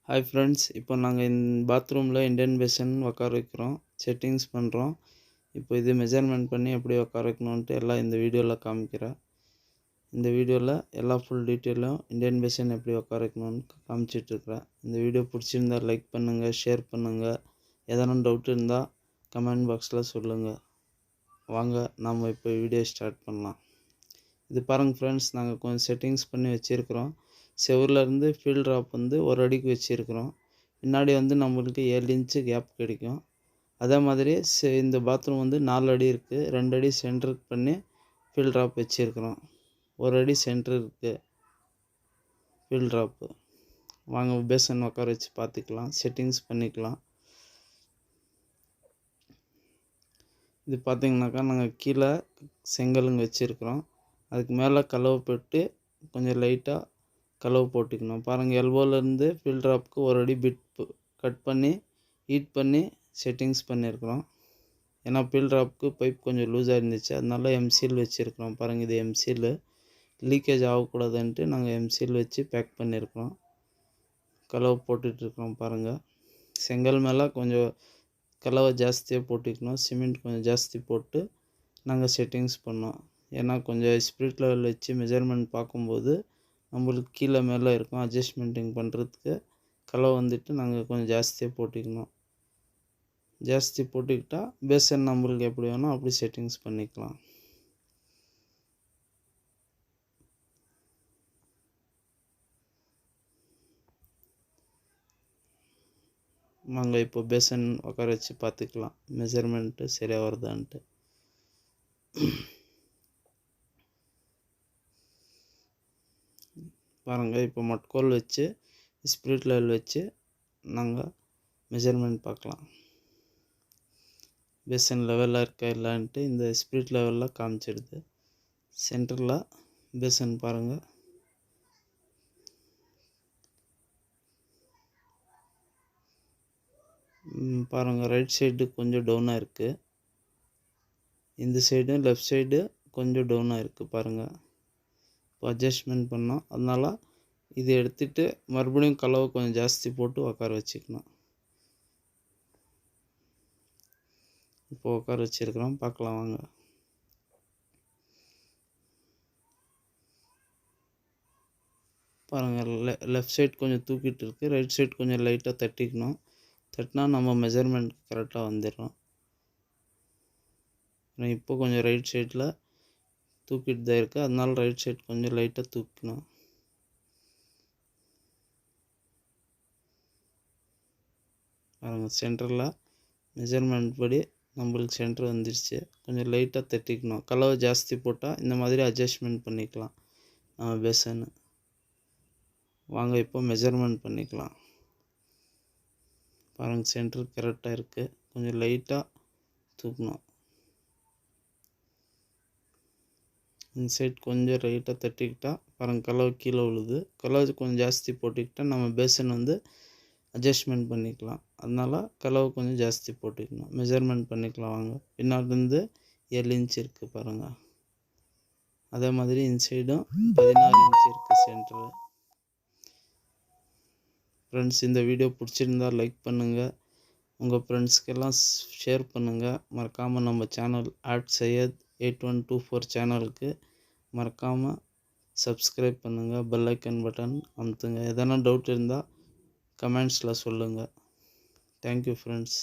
Hi friends, இப்போ நாங்கள் பாத்ரூமில் இண்டியன் பேசின் உட்கார வைக்கிறோம், செட்டிங்ஸ் பண்ணுறோம். இப்போ இது மெஷர்மெண்ட் பண்ணி எப்படி உட்கார வைக்கணுன்ட்டு எல்லாம் இந்த வீடியோவில் காமிக்கிறேன். இந்த வீடியோவில் எல்லா ஃபுல் டீட்டெயிலும் இண்டியன் பேசின் எப்படி உட்கார வைக்கணும்னு காமிச்சிட்ருக்கிறேன். இந்த வீடியோ பிடிச்சிருந்தால் லைக் பண்ணுங்கள், ஷேர் பண்ணுங்கள். எதனா டவுட் இருந்தால் கமெண்ட் பாக்ஸில் சொல்லுங்கள். வாங்க நாம் இப்போ வீடியோ ஸ்டார்ட் பண்ணலாம். இது பாருங்கள் ஃப்ரெண்ட்ஸ், நாங்கள் கொஞ்சம் செட்டிங்ஸ் பண்ணி வச்சுருக்கிறோம். செவர்லேருந்து ஃபீல் ட்ராப் வந்து ஒரு அடிக்கு வச்சுருக்கிறோம். பின்னாடி வந்து நம்மளுக்கு 7 இன்ச்சு கேப் கிடைக்கும். அதே மாதிரி இந்த பாத்ரூம் வந்து 4 அடி இருக்குது. 2 அடி சென்டருக்கு பண்ணி ஃபீல் ட்ராப் வச்சுருக்கிறோம். ஒரு அடி சென்டர் இருக்குது ஃபீல் ட்ராப்பு. வாங்க பேசன் உட்கார வச்சு பார்த்துக்கலாம், செட்டிங்ஸ் பண்ணிக்கலாம். இது பார்த்திங்கனாக்கா நாங்கள் கீழே செங்கலுங்க வச்சுருக்கிறோம். அதுக்கு மேலே கலவை போட்டு கொஞ்சம் லைட்டாக கலவை போட்டுக்கணும். பாருங்கள், எல்போலேருந்து ஃபீல் ட்ராப்புக்கு ஒரு அடி பிட் கட் பண்ணி ஹீட் பண்ணி செட்டிங்ஸ் பண்ணியிருக்கிறோம். ஏன்னா ஃபீல் ட்ராப்புக்கு பைப் கொஞ்சம் லூஸாக இருந்துச்சு, அதனால எம்சில் வச்சுருக்கிறோம். பாருங்கள், இது எம்சில் லீக்கேஜ் ஆகக்கூடாதுன்ட்டு நாங்கள் எம்சில் வச்சு பேக் பண்ணியிருக்கிறோம். கலவை போட்டுட்ருக்கிறோம். பாருங்கள், செங்கல் மேலே கொஞ்சம் கலவை ஜாஸ்தியாக போட்டுக்கணும். சிமெண்ட் கொஞ்சம் ஜாஸ்தி போட்டு நாங்கள் செட்டிங்ஸ் பண்ணோம். ஏன்னா கொஞ்சம் ஸ்பிரிட் லெவல் வச்சு மெஷர்மெண்ட் பார்க்கும்போது நம்மளுக்கு கீழே மேலே இருக்கும். அட்ஜஸ்ட்மெண்ட்டிங் பண்ணுறதுக்கு கலவை வந்துட்டு நாங்கள் கொஞ்சம் ஜாஸ்தியாக போட்டுக்கணும். ஜாஸ்தி போட்டுக்கிட்டால் பேசன் நம்மளுக்கு எப்படி வேணும் அப்படி செட்டிங்ஸ் பண்ணிக்கலாம். நாங்கள் இப்போ பேசன் உட்கார வச்சு பார்த்துக்கலாம் மெஷர்மெண்ட்டு சரியாக வருதான்ட்டு. பாருங்கள், இப்போ மட்கோல் வச்சு ஸ்பிரிட் லெவல் வச்சு நாங்கள் மெஷர்மெண்ட் பார்க்கலாம். பேசன் லெவலில் இருக்கா இல்லைன்ட்டு இந்த ஸ்பிரிட் லெவலில் காமிச்சிடுது. சென்டரில் பேசன் பாருங்கள், பாருங்கள் ரைட் சைடு கொஞ்சம் டவுனாக இருக்குது. இந்த சைடும் லெஃப்ட் சைடு கொஞ்சம் டவுனாக இருக்குது. பாருங்கள், இப்போ அட்ஜஸ்ட்மெண்ட் பண்ணோம். அதனால் இது எடுத்துகிட்டு மறுபடியும் கலவை கொஞ்சம் ஜாஸ்தி போட்டு உட்கார வச்சுக்கணும். இப்போ உட்கார வச்சுருக்கிறோம், பார்க்கலாம் வாங்க. பாருங்கள், லெஃப்ட் சைட் கொஞ்சம் தூக்கிட்டு இருக்குது, ரைட் சைட் கொஞ்சம் லைட்டாக தட்டிக்கணும். தட்டினா நம்ம மெஷர்மெண்ட் கரெக்டாக வந்துடும். இப்போ கொஞ்சம் ரைட் சைடில் தூக்கிட்டு தான் இருக்குது, அதனால ரைட் சைட் கொஞ்சம் லைட்டாக தூக்கணும். பாருங்கள், சென்டரில் மெஷர்மெண்ட் படி நம்மளுக்கு சென்டர் வந்துடுச்சு. கொஞ்சம் லைட்டாக தட்டிக்கணும். கலவை ஜாஸ்தி போட்டால் இந்த மாதிரி அட்ஜஸ்ட்மெண்ட் பண்ணிக்கலாம் நம்ம பேசன்னு. வாங்க இப்போ மெஷர்மெண்ட் பண்ணிக்கலாம். பாருங்கள், சென்டர் கரெக்டாக இருக்குது. கொஞ்சம் லைட்டாக தூக்கணும். இந்த சைட் கொஞ்சம் லைட்டாக தட்டிக்கிட்டால் பாருங்கள் கலவை கீழே விழுது. கலவை கொஞ்சம் ஜாஸ்தி போட்டுக்கிட்டால் நம்ம பேசன் வந்து அட்ஜஸ்ட்மெண்ட் பண்ணிக்கலாம். அதனால் கலவை கொஞ்சம் ஜாஸ்தி போட்டுக்கணும். மெஷர்மெண்ட் பண்ணிக்கலாம் வாங்க. பின்னாடிருந்து 7 இன்ச் இருக்குது பாருங்கள். அதே மாதிரி இன்சைடும் 16 இன்ச் இருக்குது சென்டரு. ஃப்ரெண்ட்ஸ், இந்த வீடியோ பிடிச்சிருந்தால் லைக் பண்ணுங்கள், உங்கள் ஃப்ரெண்ட்ஸ்க்கெல்லாம் ஷேர் பண்ணுங்கள். மறக்காமல் நம்ம சேனல் சையத் 8124 சேனலுக்கு மறக்காமல் சப்ஸ்கிரைப் பண்ணுங்கள். பெல் ஐக்கன் பட்டன் அமுத்துங்க. எதனா டவுட் இருந்தால் கமெண்ட்ஸில் சொல்லுங்கள். Thank you friends.